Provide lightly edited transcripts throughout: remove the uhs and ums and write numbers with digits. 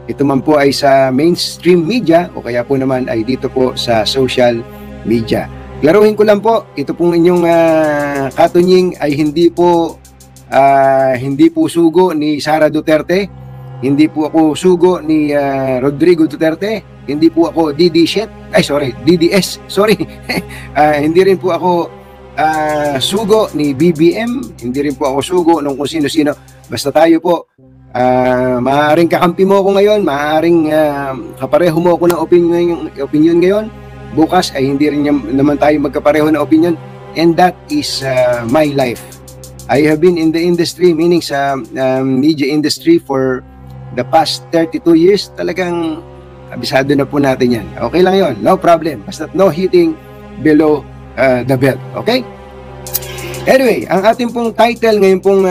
ito man po ay sa mainstream media o kaya po naman ay dito po sa social media. Klaruhin ko lang po, ito pong inyong katunying ay hindi po sugo ni Sara Duterte, hindi po ako sugo ni Rodrigo Duterte, hindi po ako DDS, hindi rin po ako sugo ni BBM, hindi rin po ako sugo ng kung sino-sino. Basta tayo po, maaaring kakampi mo ako ngayon, maaaring kapareho mo ako ng opinion ngayon, bukas ay hindi rin naman tayo magkapareho ng opinion, and that is my life. I have been in the industry, meaning sa media industry for the past 32 years. Talagang abisado na po natin yan. Okay lang yon, no problem. Basta no hitting below the belt. Okay? Anyway, ang ating pong title ngayon pong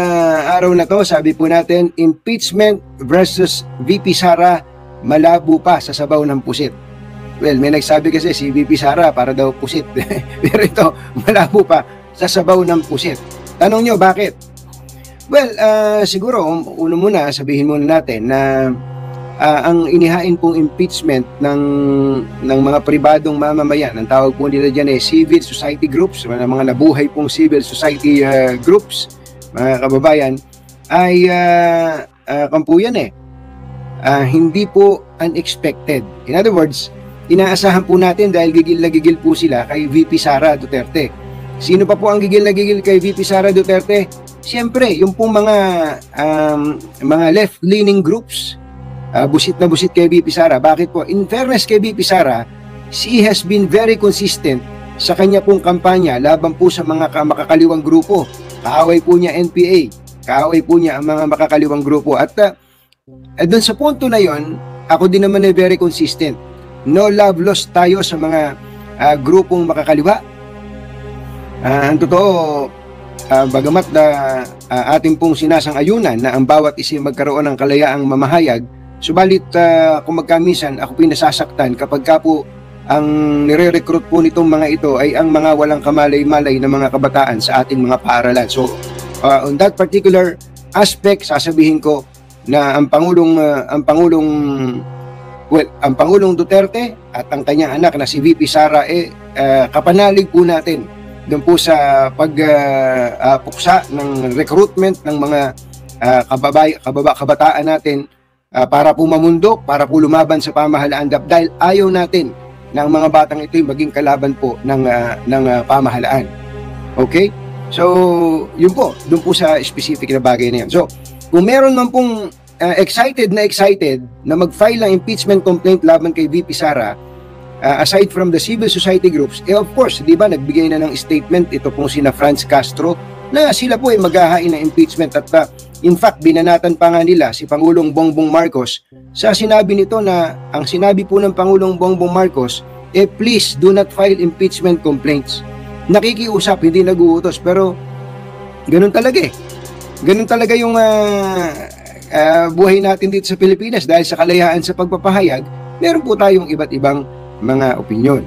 araw na to, sabi po natin, Impeachment versus VP Sara, malabo pa sa sabaw ng pusit. Well, may nagsabi kasi si VP Sara para daw pusit. Pero ito, malabo pa sa sabaw ng pusit. Tanong nyo, bakit? Well, siguro, uno muna, sabihin muna natin na ang inihain pong impeachment ng mga pribadong mamamayan, ang tawag po nila dyan civil society groups, mga nabuhay pong civil society groups, mga kababayan, ay kampuyan hindi po unexpected. In other words, inaasahan po natin dahil gigil na gigil po sila kay VP Sara Duterte. Sino pa po ang gigil na gigil kay VP Sara Duterte? Siyempre, yung pong mga left-leaning groups, busit na busit kay VP Sara. Bakit po? In fairness kay VP Sara, she has been very consistent sa kanya pong kampanya laban po sa mga makakaliwang grupo. Kaaway po niya NPA, kaaway po niya ang mga makakaliwang grupo. At doon sa punto na yon, ako din naman ay very consistent. No love lost tayo sa mga grupong makakaliwa. Ang totoo, bagamat na ating pong sinasang-ayunan na ang bawat isa magkaroon ng kalayaang mamahayag, subalit kung magkamisan ako pinasasaktan kapag ka po ang nire-recruit po nitong mga ito ay ang mga walang kamalay-malay na mga kabataan sa ating mga paaralan. So, on that particular aspect, sasabihin ko na ang Pangulong Duterte at ang kanyang anak na si VP Sara kapanalig po natin doon po sa pagpuksa ng recruitment ng mga kabataan natin para po mamundok, para po lumaban sa pamahalaan dahil ayaw natin ng mga batang ito maging kalaban po ng pamahalaan. Okay? So, yun po, doon po sa specific na bagay na yan. So, kung meron man pong excited na mag-file ng impeachment complaint laban kay VP Sara, aside from the civil society groups, of course, di ba, nagbigay na ng statement ito pong sina Franz Castro na sila po ay maghahain ng impeachment at in fact, binanatan pa nga nila si Pangulong Bongbong Marcos sa sinabi nito na ang sinabi po ng Pangulong Bongbong Marcos, please do not file impeachment complaints. Nakikiusap, hindi nag-uutos, pero ganun talaga Ganun talaga yung buhay natin dito sa Pilipinas dahil sa kalayaan sa pagpapahayag, meron po tayong iba't ibang mga opinyon.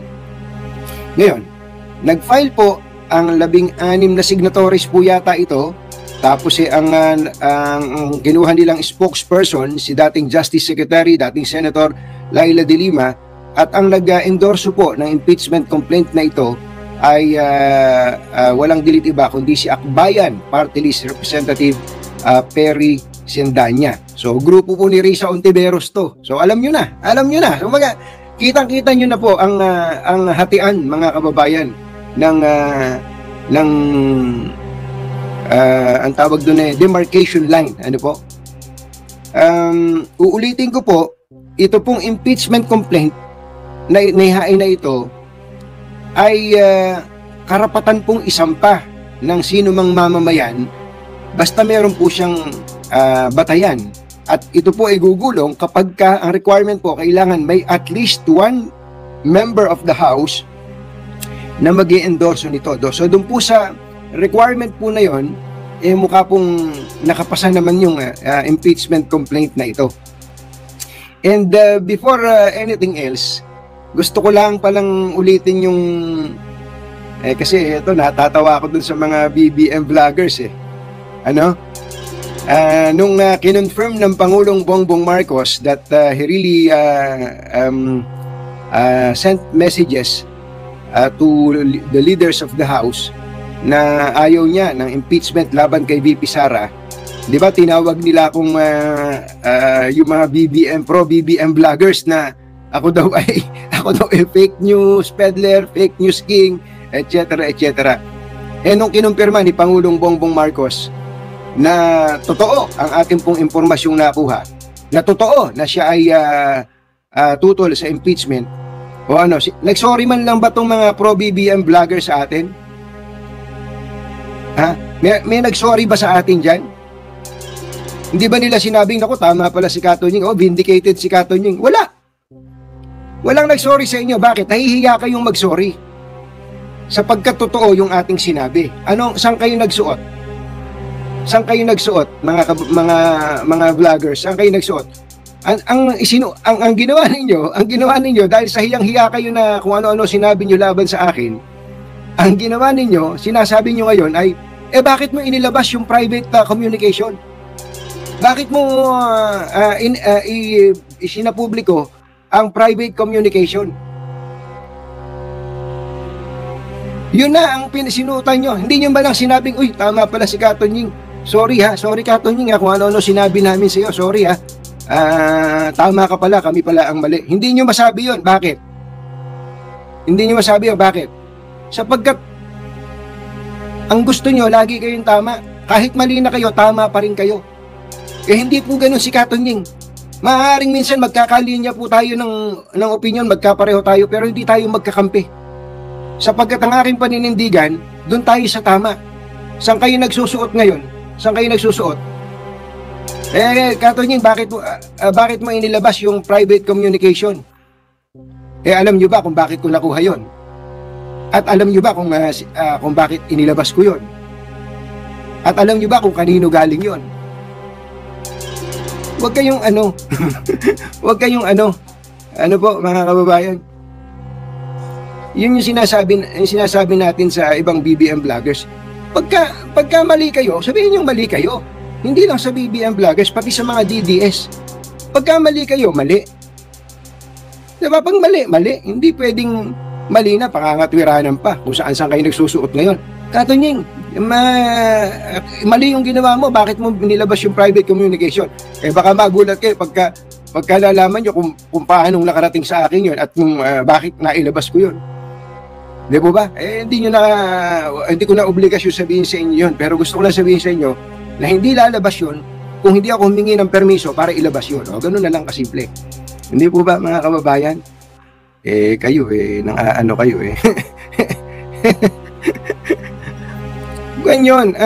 Ngayon, nag-file po ang 16 na signatories po yata ito. Tapos ang kinuha nilang spokesperson, si dating Justice Secretary, dating Senator Laila De Lima, at ang nag-endorso po ng impeachment complaint na ito ay walang dilit iba kundi si Akbayan Party List Representative Perry Sendanya. So, grupo po ni Risa Ontiveros to. So, alam nyo na. So, kitang-kita nyo na po ang hatian, mga kababayan, ng ang tawag doon demarcation line. Ano po? Uulitin ko po, ito pong impeachment complaint na nihain na ito ay karapatan pong isampa ng sino mang mamamayan basta meron po siyang batayan. At ito po ay gugulong kapag ang requirement po kailangan may at least one member of the House na mag-i-endorso nito. So doon po sa requirement po na yon, mukha pong nakapasa naman yung impeachment complaint na ito. And before anything else, gusto ko lang palang ulitin yung kasi ito, natatawa ako dun sa mga BBM vloggers Ano? Nung kinonfirm ng Pangulong Bongbong Marcos that he really sent messages to the leaders of the House na ayaw niya ng impeachment laban kay VP Sara. Di ba tinawag nila akong yung mga BBM, pro-BBM vloggers na ako daw ay fake news peddler, fake news king, etc. etc. Nung kinumpirma ni Pangulong Bongbong Marcos na totoo ang ating pong impormasyong nakuha, na totoo na siya ay tutol sa impeachment, o nagsorry man lang ba tong mga pro-BBM vloggers sa atin? May nagsorry ba sa atin dyan? Hindi ba nila sinabing, naku, tama pala si Kato Nying, vindicated si Kato Nying? Walang nagsorry sa inyo. Bakit? Nahihiya kayong magsorry sapagkat totoo yung ating sinabi. Saan kayo nagsuot? Saan kayo nagsuot, mga vloggers? Saan kayo nagsuot? Ang ginawa ninyo dahil sa hiyang-hiya kayo na kung ano-ano sinabi nyo laban sa akin, ang ginawa ninyo, sinasabi nyo ngayon ay, bakit mo inilabas yung private communication? Bakit mo isinapubliko ang private communication? Yun na ang pinasinutan nyo. Hindi nyo ba lang sinabing, uy, tama pala si Kato Nying. Sorry Kato Nying, kung ano-ano sinabi namin sa iyo. Sorry tama ka pala, kami pala ang mali. Hindi nyo masabi yun. Bakit? Hindi nyo masabi yun. Bakit? Sapagkat ang gusto nyo, lagi kayong tama. Kahit mali na kayo, tama pa rin kayo. Hindi po ganun si Kato Nying. Maaaring minsan magkakalinya po tayo ng opinion, magkapareho tayo, pero hindi tayo magkakampi. Sapagkat ang aking paninindigan, doon tayo sa tama. Saan kayo nagsusuot ngayon? Saan kayo nagsusuot? Kato Nying, bakit mo inilabas yung private communication? Alam nyo ba kung bakit ko nakuha yon? At alam nyo ba kung bakit inilabas ko yon? At alam nyo ba kung kanino galing yon? Huwag kayong huwag kayong po mga kababayan. Yun yung sinasabi natin sa ibang BBM vloggers. Pagka mali kayo, sabihin nyo mali kayo. Hindi lang sa BBM vloggers, pati sa mga DDS. Pagka mali kayo, mali. Diba? Pag mali. Hindi pwedeng mali na, pangangatwiranan pa kung saan kayo nagsusuot ngayon. Kato Nying, mali yung ginawa mo, bakit mo nilabas yung private communication? Baka magulat kayo pagka lalaman nyo kung paano nakarating sa akin yun at kung bakit nailabas ko yun. Di ba? Hindi ko na obligasyon sabihin sa inyo yun, pero gusto ko lang sabihin sa inyo na hindi lalabas yun kung hindi ako humingi ng permiso para ilabas yun. Ganun na lang kasimple. Hindi po ba mga kababayan? Kayo kayo ganyan,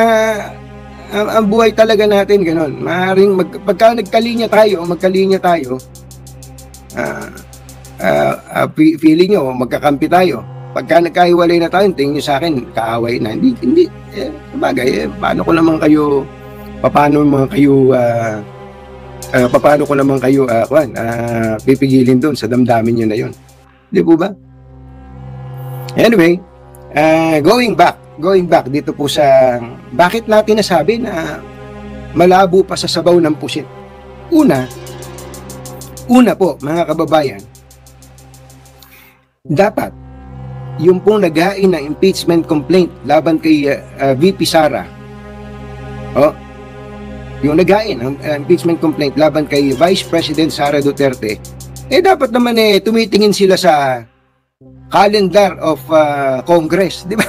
ang buhay talaga natin ganun. Maaaring pagka magkalinya tayo, feeling nyo, magkakampi tayo. Pagka nagkahiwalay na tayo, tingin nyo sa akin, kaaway na. Hindi. Sabagay, paano ko naman kayo pipigilin doon sa damdamin nyo na yun. Di po ba? Anyway, going back dito po sa bakit natin nasabi na malabo pa sa sabaw ng pusit. Una po mga kababayan, dapat yung pong naghain ng impeachment complaint laban kay VP Sara, yung naghain ng impeachment complaint laban kay Vice President Sara Duterte, dapat naman tumitingin sila sa calendar of Congress, di ba?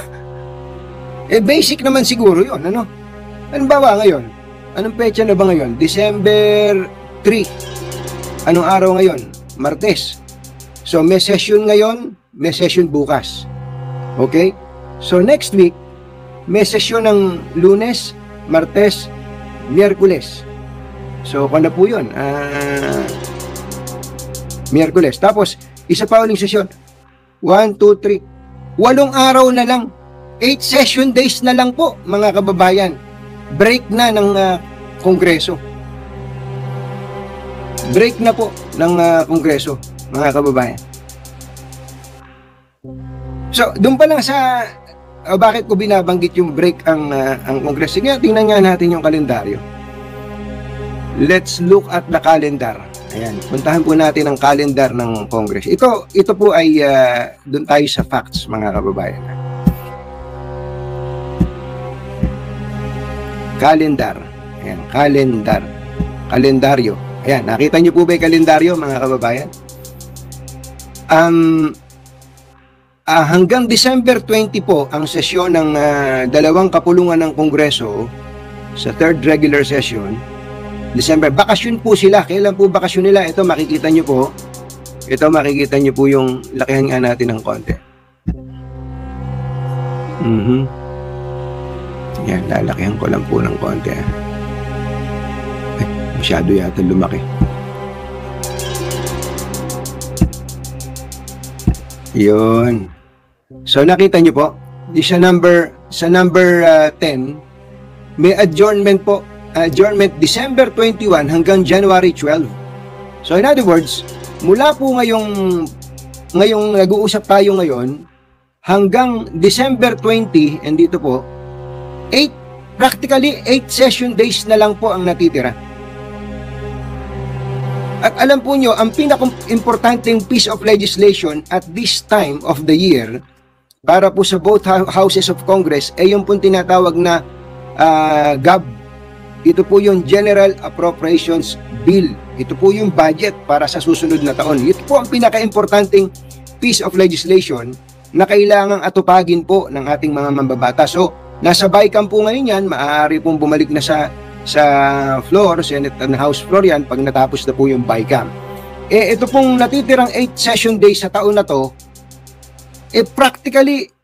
Basic naman siguro yun, ano ba ngayon? Anong petsa na ba ngayon? December 3. Anong araw ngayon? Martes. So may session ngayon, may session bukas. Okay? So next week, may session ng Lunes, Martes, Miyerkules. So kung na po yun, Miyerkules. Tapos, isa pa uling session. 1, 2, 3. 8 araw na lang. 8 session days na lang po, mga kababayan. Break na ng Kongreso. Break na po ng Kongreso, mga kababayan. So, doon pa lang sa bakit ko binabanggit yung break ang Kongreso. Sige, tingnan nga natin yung kalendaryo. let's look at the calendar. Ayan, puntahan po natin ang calendar ng Congress. Ito po ay doon tayo sa facts, mga kababayan. Calendar. Ayan, calendar. Kalendaryo. Ayan, nakita niyo po ba yung kalendaryo, mga kababayan? Hanggang December 20 po ang sesyon ng dalawang kapulungan ng Kongreso sa third regular session. December, bakasyon po sila. Kailan po bakasyon nila? Ito makikita nyo po. Ito makikita nyo po yung lakihan nga natin ng konti. Yan, lalakihan ko lang po ng konti. Ay, masyado yata lumaki. Yun. So nakita nyo po, sa number 10, may adjournment po. Adjournment December 21 hanggang January 12. So in other words, mula po ngayong nag-uusap tayo ngayon hanggang December 20, and dito po, practically 8 session days na lang po ang natitira. At alam po nyo, ang pinaka-importanting piece of legislation at this time of the year para po sa both houses of Congress ay yung pong tinatawag na GAB. Ito po yung General Appropriations Bill. Ito po yung budget para sa susunod na taon. Ito po ang pinaka-importanting piece of legislation na kailangang atupagin po ng ating mga mambabatas. So, nasa BICAM po ngayon yan, maaari pong bumalik na sa floor, Senate and House floor yan, pag natapos na po yung BICAM. Ito pong natitirang 8 session days sa taon na to, practically,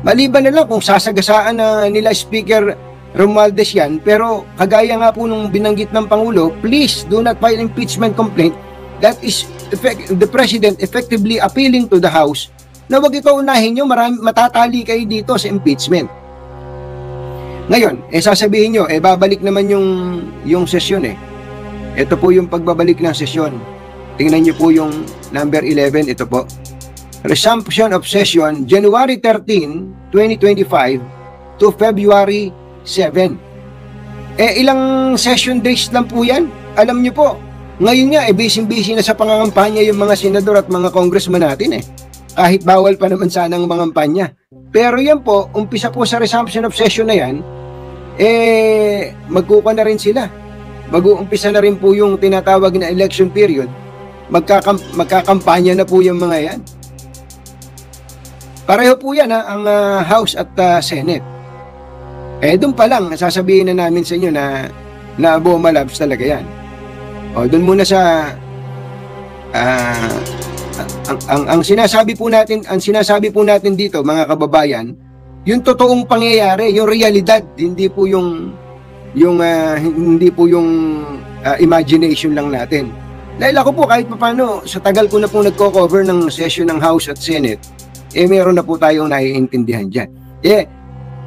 maliban na lang kung sasagasaan na nila Speaker Romualdez yan, pero kagaya nga po nung binanggit ng Pangulo, please do not file impeachment complaint. That is the President effectively appealing to the House na wag ito unahin nyo, matatali kayo dito sa impeachment. Ngayon, sasabihin nyo, babalik naman yung sesyon . Ito po yung pagbabalik ng sesyon. Tingnan nyo po yung number 11, ito po. Resumption of session, January 13, 2025 to February 7. Ilang session days lang po yan. Alam nyo po, ngayon nga, busy-busy na sa pangangampanya yung mga senador at mga congressman natin . Kahit bawal pa naman sana ang mangampanya. Pero yan po, umpisa po sa resumption of session na yan, magkuka na rin sila. Mag-uumpisa na rin po yung tinatawag na election period. Magkakampanya na po yung mga yan. Pareho po yan ang House at Senate. Doon pa lang, sasabihin na namin sa inyo na Boma Labs talaga yan. Doon muna sa ang sinasabi po natin dito, mga kababayan, yung totoong pangyayari, yung realidad, hindi po yung imagination lang natin. Dahil ako po kahit paano, sa tagal ko na po nagko-cover ng session ng House at Senate, meron na po tayong naiintindihan diyan.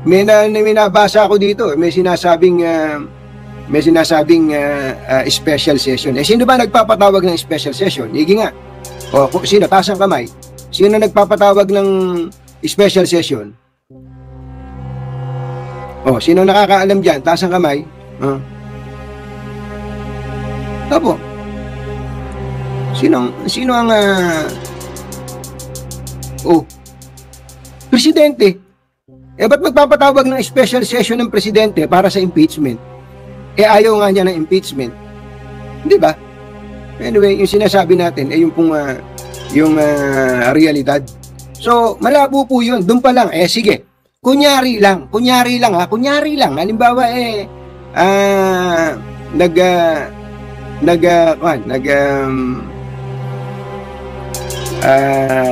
May nabasa ako dito, may sinasabing special session. Sino ba nagpapatawag ng special session? Igi nga. Sino? Taas ang kamay. Sino nagpapatawag ng special session? Sino nakakaalam dyan? Taas ang kamay. Opo. Sino ang Presidente. Ba't magpapatawag ng special session ng Presidente para sa impeachment? Ayaw nga niya ng impeachment. Di ba? Anyway, yung sinasabi natin yung pong yung realidad. So, malabo po yun. Doon pa lang. Sige. Kunyari lang. Halimbawa,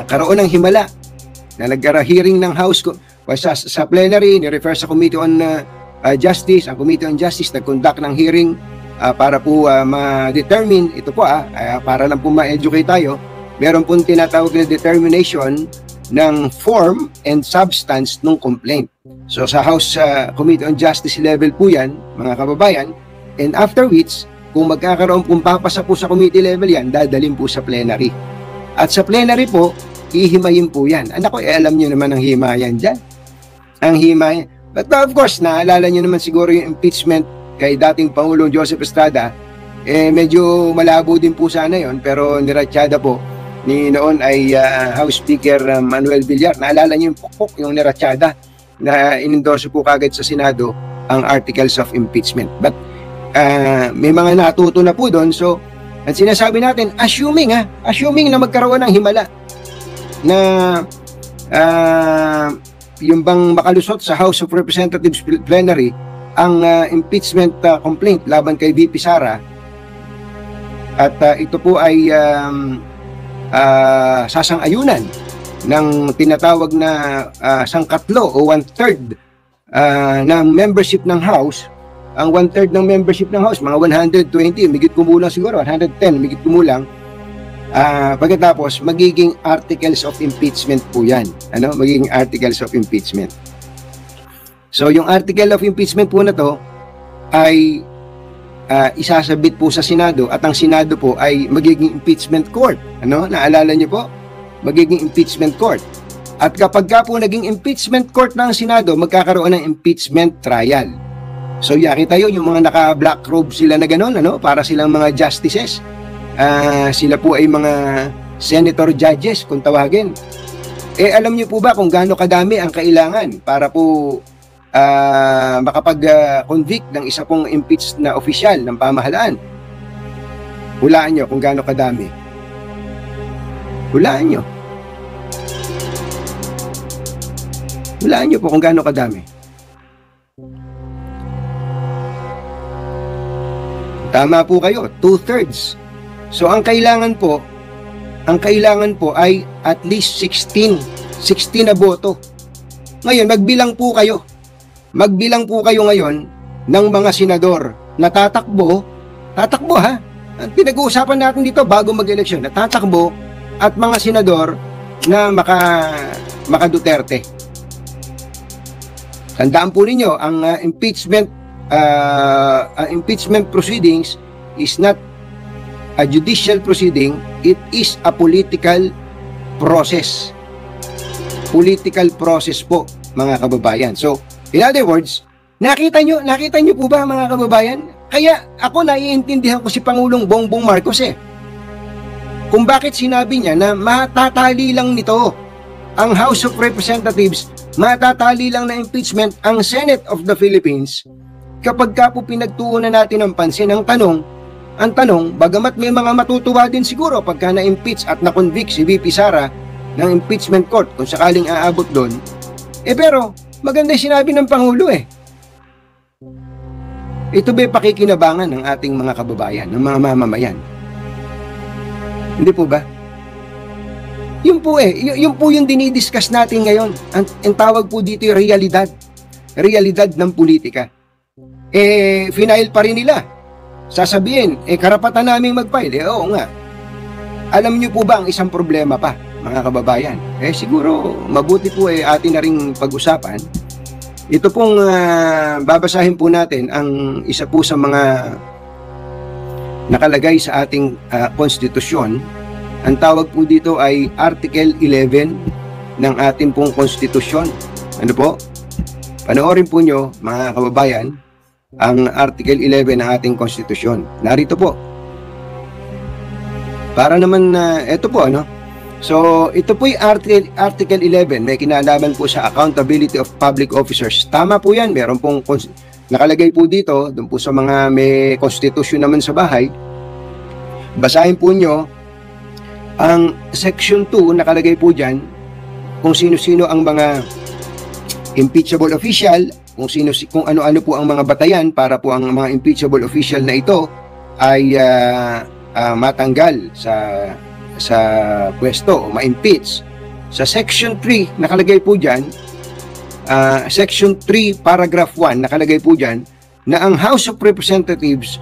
karoon ng himala na nag-hearing ng House sa plenary, ni-refer sa Committee on Justice. Ang Committee on Justice nag-conduct ng hearing para po ma-determine, ito po para lang po ma-educate tayo, meron pong tinatawag na determination ng form and substance ng complaint. So sa House Committee on Justice level po yan, mga kababayan, and after which, kung magkakaroon, kung papasa po sa committee level yan, dadalhin po sa plenary. At sa plenary po, ihimayin po yan. Anak ko, alam nyo naman ang himayan dyan. Ang himayan. But of course, naalala nyo naman siguro yung impeachment kay dating Pangulong Joseph Estrada, medyo malabo din po sana yon, pero niratsyada po ni noon ay House Speaker Manuel Villar. Naalala niyo yung pukpok, yung niratsyada na inendorso po kagad sa Senado ang articles of impeachment. But may mga natuto na po doon. So, ang sinasabi natin, assuming na magkaroon ng himala na yung bang makalusot sa House of Representatives plenary ang impeachment complaint laban kay VP Sara, at ito po ay sasang-ayunan ng tinatawag na sangkatlo o one-third ng membership ng House. Ang one-third ng membership ng House, mga 120, migit kumulang siguro, 110, migit kumulang. Pagkatapos, magiging articles of impeachment po yan. Magiging articles of impeachment. So, yung article of impeachment po na to ay isasabit po sa Senado, at ang Senado po ay magiging impeachment court. Naalala niyo po? Magiging impeachment court. At kapag ka po naging impeachment court ng Senado, magkakaroon ng impeachment trial. So, yakita yun, yung mga naka-black robe sila na gano'n, para silang mga justices. Sila po ay mga senator judges kung tawagin. Alam niyo po ba kung gaano kadami ang kailangan para po makapag-convict ng isa pong impeached na opisyal ng pamahalaan? Hulaan niyo kung gaano kadami. Hulaan niyo. Hulaan niyo po kung gaano kadami. Tama po kayo, 2/3. So ang kailangan po ay at least 16 na boto. Ngayon, magbilang po kayo ngayon ng mga senador na tatakbo ha. Ang pinag-uusapan natin dito bago mag-eleksyon, na tatakbo, at mga senador na maka Duterte. Tandaan po ninyo, ang impeachment proceedings is not a judicial proceeding, it is a political process. Political process po, mga kababayan. So, in other words, nakita nyo po ba, mga kababayan? Kaya ako naiintindihan ko si Pangulong Bongbong Marcos kung bakit sinabi niya na matatali lang nito ang House of Representatives, matatali lang na impeachment ang Senate of the Philippines kapag ka po pinagtuunan natin ng pansin ang tanong, bagamat may mga matutuwa din siguro pagka na-impeach at na-convict si VP Sara ng impeachment court kung sakaling aabot doon, pero maganda yung sinabi ng Pangulo Ito ba pakikinabangan ng ating mga kababayan, ng mga mamamayan? Hindi po ba? Yun po yung dinidiscuss natin ngayon. Ang tawag po dito yung realidad ng politika. Final pa rin nila. Sasabihin, karapatan naming mag-file. Oo nga. Alam niyo po ba ang isang problema pa, mga kababayan? Siguro, mabuti po atin na ring pag-usapan. Ito pong babasahin po natin ang isa po sa mga nakalagay sa ating konstitusyon. Ang tawag po dito ay Article 11 ng ating pong konstitusyon. Ano po? Panoorin po nyo, mga kababayan, ang Article 11 ng ating konstitusyon. Narito po. Para naman ito po So ito po yung Article 11, may kinalaman po sa accountability of public officers. Tama po yan, meron pong nakalagay po dito, doon po sa mga may konstitusyon naman sa bahay. Basahin po nyo ang section 2, nakalagay po dyan kung sino-sino ang mga impeachable official, kung ano-ano po ang mga batayan para po ang mga impeachable official na ito ay matanggal sa pwesto o ma-impeach. Sa section 3 nakalagay po dyan, section 3 paragraph 1 nakalagay po dyan na ang House of Representatives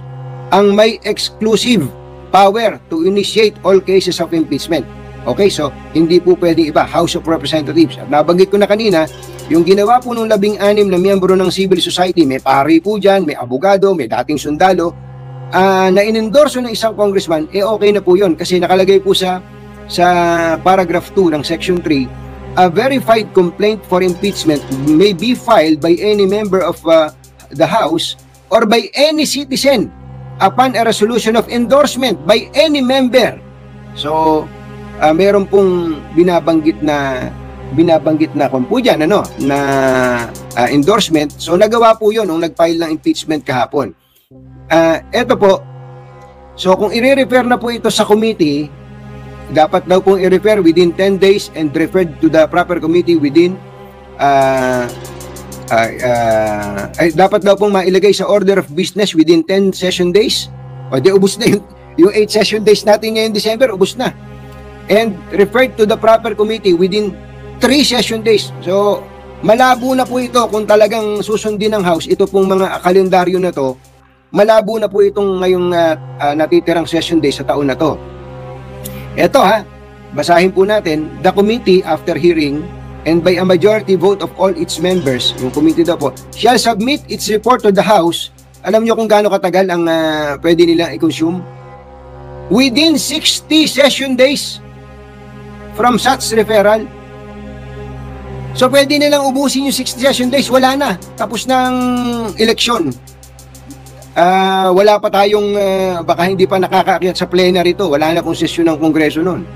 ang may exclusive power to initiate all cases of impeachment. Okay, so hindi po pwedeng iba, House of Representatives. At nabanggit ko na kanina, yung ginawa po ng 16 na miyembro ng civil society, may pari po dyan, may abogado, may dating sundalo, na inendorso ng isang congressman, okay na po yun. Kasi nakalagay po sa paragraph 2 ng section 3, a verified complaint for impeachment may be filed by any member of the House or by any citizen upon a resolution of endorsement by any member. So, meron pong binabanggit na kung po dyan, na endorsement. So, nagawa po yun nung nag-file ng impeachment kahapon. Eto po, so kung i-refer na po ito sa committee, dapat daw pong i-refer within 10 days and referred to the proper committee within dapat daw pong mailagay sa order of business within 10 session days. O di ubos na yung 8 session days natin ngayon December, ubos na. And referred to the proper committee within 3 session days. So, malabo na po ito kung talagang susundin ng House ito pong mga kalendaryo na to. Malabo na po itong ngayong natitirang session day sa taon na to. Ito basahin po natin. The committee after hearing and by a majority vote of all its members, yung committee daw po, shall submit its report to the House. Alam nyo kung gaano katagal ang pwede nila i-consume? Within 60 session days from such referral. So pwede nilang ubusin yung 60 session days, wala na. Tapos ng eleksyon. Wala pa tayong baka hindi pa nakakaakyat sa plenary to, wala na kung sesyon ng Kongreso noon.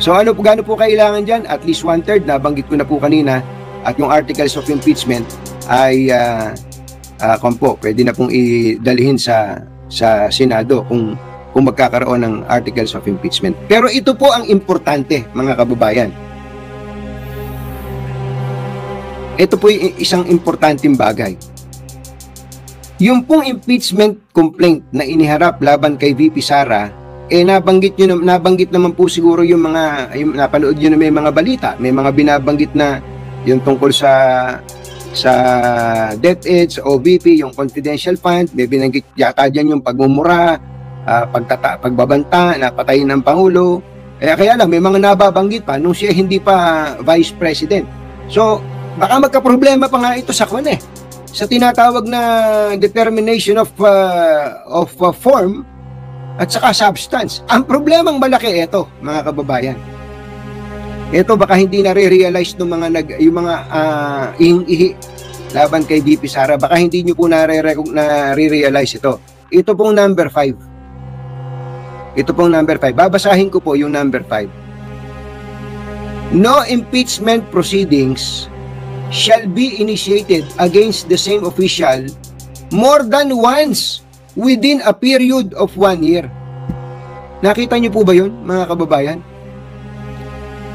So gaano po kailangan dyan? At least 1/3, nabanggit ko na po kanina, at yung articles of impeachment ay pwede na pong idalhin sa Senado kung magkakaroon ng articles of impeachment. Pero ito po ang importante, mga kababayan. Ito po yung isang importanteng bagay. Yung pong impeachment complaint na iniharap laban kay VP Sara, nabanggit naman po siguro yung napanood nyo na may mga balita, may mga binabanggit na yung tungkol sa DepEd, sa OVP, yung confidential fund, may binanggit yata dyan yung pagmumura, pagbabanta, napatayin ng Pangulo. Kaya lang, may mga nababanggit pa nung siya hindi pa Vice President. So, baka magka-problema pa nga ito sa sa tinatawag na determination of form at saka substance. Ang problemang malaki ito, mga kababayan. Ito baka hindi na-realize ng yung mga ihing-ihi laban kay VP Sara. Baka hindi nyo po na-realize ito. Ito pong number 5. Ito pong number 5. Babasahin ko po yung number 5. No impeachment proceedings shall be initiated against the same official more than once within a period of 1 year. Nakita niyo po ba yun, mga kababayan?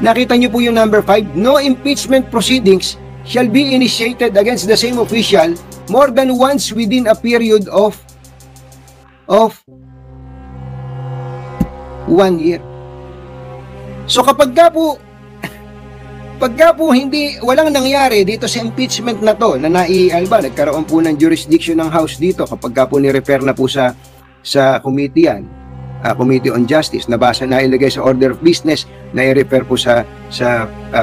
Nakita niyo po yung number 5? No impeachment proceedings shall be initiated against the same official more than once within a period of 1 year. So kapag po walang nangyari dito sa impeachment na to na nagkaroon po ng jurisdiction ng House dito kapag po ni-refer na po sa committee yan, Committee on Justice, nabasa na ilagay sa order of business na i-refer po sa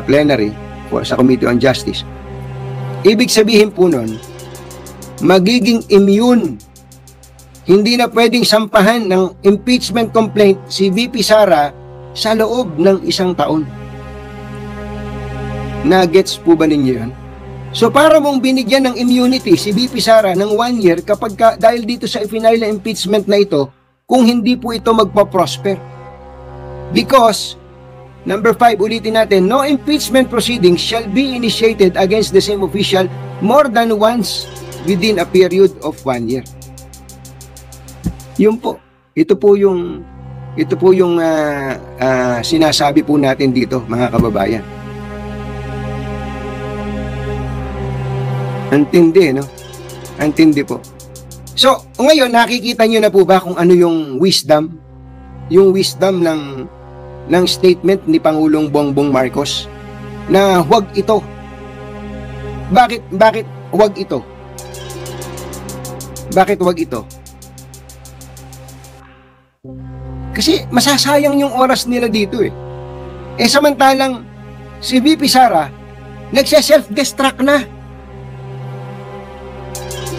plenary po sa Committee on Justice. Ibig sabihin po nun, magiging immune. Hindi na pwedeng sampahan ng impeachment complaint si VP Sara sa loob ng 1 taon. Nagets po ba ninyo yan? So para mong binigyan ng immunity si VP Sara ng 1 year dahil dito sa final na impeachment na ito, kung hindi po ito magpa-prosper. Because, number 5, ulitin natin, no impeachment proceedings shall be initiated against the same official more than once within a period of 1 year. Yun po. Ito po yung sinasabi po natin dito, mga kababayan. Antindi, no? Antindi po. So, ngayon, nakikita nyo na po ba kung ano yung wisdom? Yung wisdom ng statement ni Pangulong Bongbong Marcos na huwag ito. Bakit huwag ito? Bakit huwag ito? Kasi masasayang yung oras nila dito eh. Samantalang si VP Sara nagse-self-destruct na.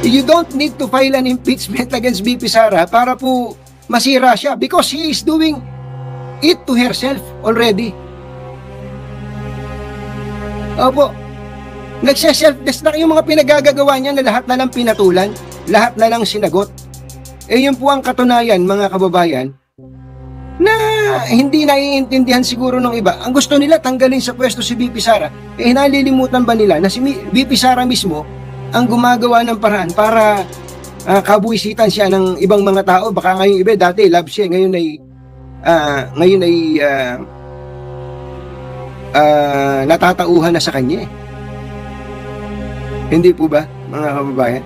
You don't need to file an impeachment against VP Sara para po masira siya because she is doing it to herself already. Opo. Nagse-self-destruct yung mga pinagagagawa niya na lahat na lang pinatulan, lahat na lang sinagot. Yun po ang katunayan, mga kababayan, na hindi naiintindihan siguro ng iba. Ang gusto nila tanggalin sa pwesto si VP Sara. Nalilimutan ba nila na si VP Sara mismo ang gumagawa ng paraan para kabuisitan siya ng ibang mga tao? Baka ngayong iba, dati love siya, ngayon ay natatauhan na sa kanya. Hindi po ba, mga kababayan?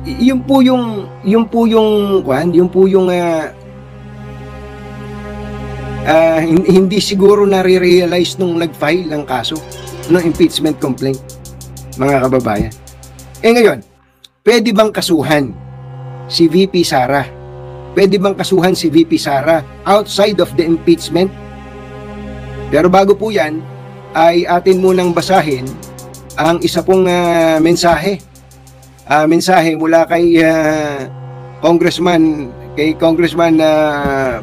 Yun po yung hindi siguro nare-realize nung nag-file ng kaso ng impeachment complaint, mga kababayan. Ngayon, pwede bang kasuhan si VP Sara? Pwede bang kasuhan si VP Sara outside of the impeachment? Pero bago po yan, ay atin munang basahin ang isa pong mensahe mula kay Congressman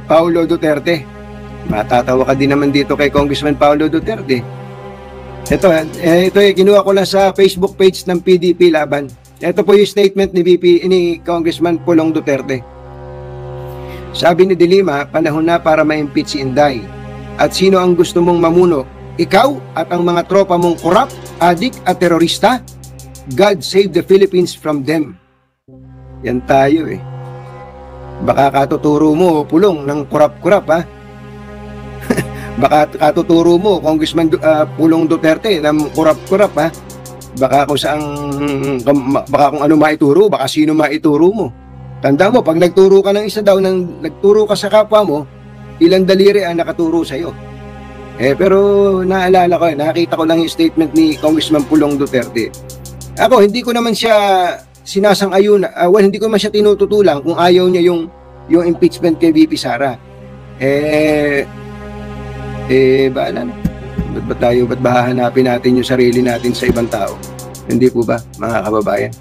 Paulo Duterte. Matatawa ka din naman dito kay Congressman Paulo Duterte. Ito kinuha ko lang sa Facebook page ng PDP Laban. Ito po yung statement ni Congressman Pulong Duterte. Sabi ni De Lima, panahon na para ma-impeach si Inday. At sino ang gusto mong mamuno? Ikaw at ang mga tropa mong corrupt, adik at terorista? God save the Philippines from them. Yan tayo Baka katuturo mo, Pulong, ng kurap-kurap ha. Baka katuturo mo, Congressman Pulong Duterte, ng kurap-kurap ha. Baka kung ano maituro, baka sino maituro mo. Tanda mo, pag nagturo ka ng isa daw, nagturo ka sa kapwa mo, ilang daliri ang nakaturo sa'yo. Pero naalala ko, nakita ko lang yung statement ni Congressman Pulong Duterte. Ako, hindi ko naman siya sinasang-ayun, hindi ko naman siya tinututulang kung ayaw niya yung impeachment kay VP Sara. Bahala na. Ba't ba hahanapin natin yung sarili natin sa ibang tao? Hindi po ba, mga kababayan?